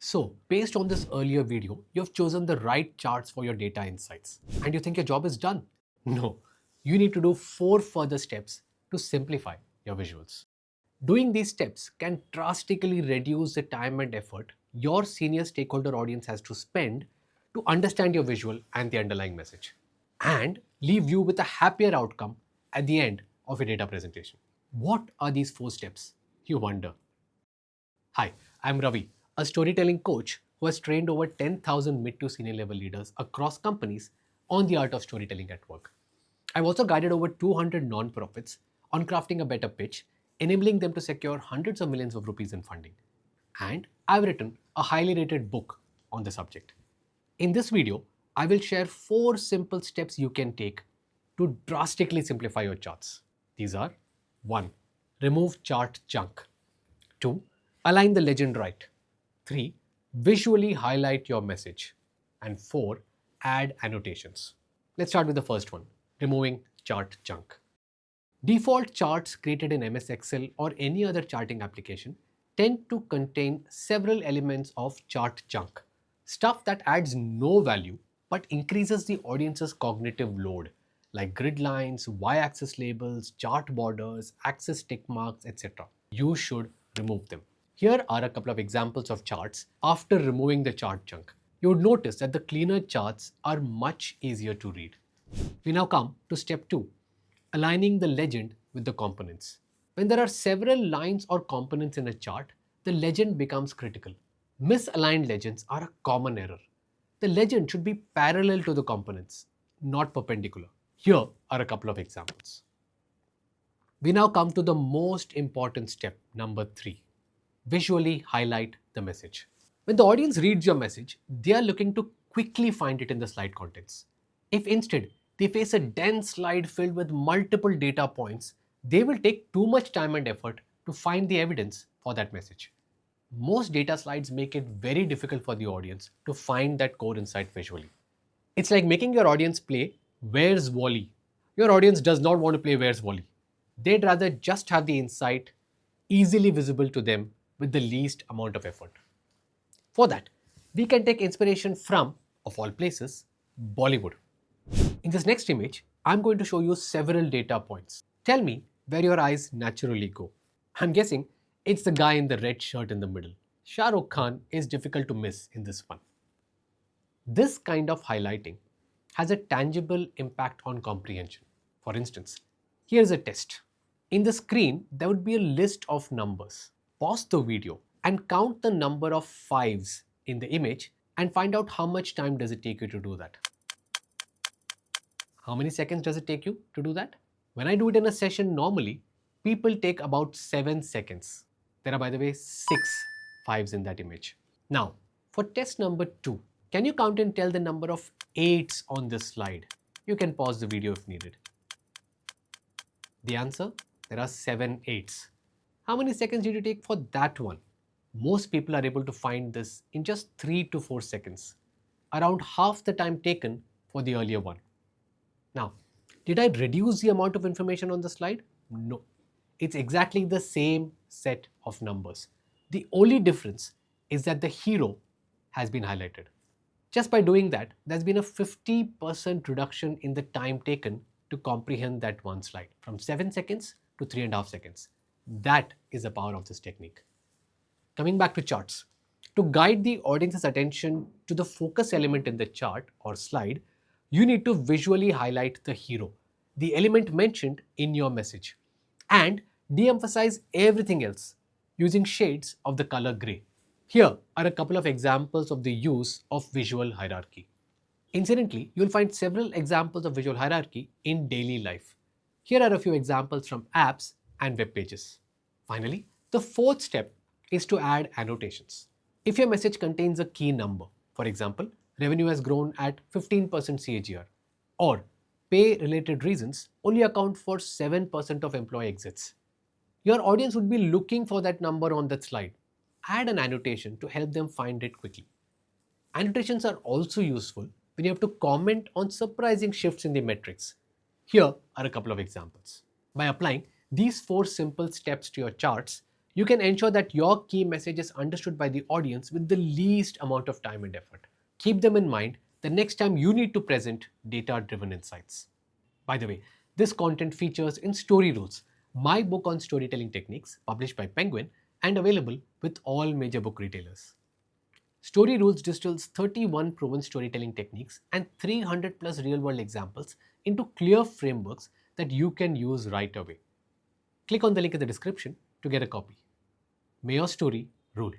So, based on this earlier video, you've chosen the right charts for your data insights and you think your job is done. No, you need to do 4 further steps to simplify your visuals. Doing these steps can drastically reduce the time and effort your senior stakeholder audience has to spend to understand your visual and the underlying message, and leave you with a happier outcome at the end of your data presentation. What are these 4 steps, you wonder? Hi, I'm Ravi, a storytelling coach who has trained over 10,000 mid to senior level leaders across companies on the art of storytelling at work. I've also guided over 200 nonprofits on crafting a better pitch, enabling them to secure hundreds of millions of rupees in funding. And I've written a highly rated book on the subject. In this video, I will share 4 simple steps you can take to drastically simplify your charts. These are: 1. Remove chart junk. 2. Align the legend right. 3. Visually highlight your message. And 4. Add annotations. Let's start with the first one: removing chart junk. Default charts created in MS Excel or any other charting application tend to contain several elements of chart junk. Stuff that adds no value but increases the audience's cognitive load, like grid lines, y-axis labels, chart borders, axis tick marks, etc. You should remove them. Here are a couple of examples of charts after removing the chart junk. You would notice that the cleaner charts are much easier to read. We now come to step 2, aligning the legend with the components. When there are several lines or components in a chart, the legend becomes critical. Misaligned legends are a common error. The legend should be parallel to the components, not perpendicular. Here are a couple of examples. We now come to the most important step, number 3. Visually highlight the message. When the audience reads your message, they are looking to quickly find it in the slide contents. If instead they face a dense slide filled with multiple data points, they will take too much time and effort to find the evidence for that message. Most data slides make it very difficult for the audience to find that core insight visually. It's like making your audience play Where's Wally? Your audience does not want to play Where's Wally. They'd rather just have the insight easily visible to them with the least amount of effort. For that, we can take inspiration from, of all places, Bollywood. In this next image, I'm going to show you several data points. Tell me where your eyes naturally go. I'm guessing it's the guy in the red shirt in the middle. Shah Rukh Khan is difficult to miss in this one. This kind of highlighting has a tangible impact on comprehension. For instance, here's a test. In the screen, there would be a list of numbers. Pause the video and count the number of fives in the image and find out how much time does it take you to do that. How many seconds does it take you to do that? When I do it in a session normally, people take about 7 seconds. There are, by the way, 6 fives in that image. Now, for test number 2, can you count and tell the number of 8s on this slide? You can pause the video if needed. The answer? There are 7 8s. How many seconds did you take for that one? Most people are able to find this in just 3 to 4 seconds, around half the time taken for the earlier one. Now, did I reduce the amount of information on the slide? No. It's exactly the same set of numbers. The only difference is that the hero has been highlighted. Just by doing that, there's been a 50% reduction in the time taken to comprehend that one slide, from 7 seconds to 3.5 seconds. That is the power of this technique. Coming back to charts. To guide the audience's attention to the focus element in the chart or slide, you need to visually highlight the hero, the element mentioned in your message, and de-emphasize everything else using shades of the color gray. Here are a couple of examples of the use of visual hierarchy. Incidentally, you'll find several examples of visual hierarchy in daily life. Here are a few examples from apps and web pages. Finally, the 4th step is to add annotations. If your message contains a key number, for example, revenue has grown at 15% CAGR, or pay-related reasons only account for 7% of employee exits, your audience would be looking for that number on that slide. Add an annotation to help them find it quickly. Annotations are also useful when you have to comment on surprising shifts in the metrics. Here are a couple of examples. By applying these 4 simple steps to your charts, You can ensure that your key message is understood by the audience with the least amount of time and effort. Keep them in mind the next time you need to present data driven insights. By the way, this content features in Story Rules, my book on storytelling techniques, published by Penguin and available with all major book retailers. Story Rules distills 31 proven storytelling techniques and 300 plus real world examples into clear frameworks that you can use right away. Click on the link in the description to get a copy. May your story rule.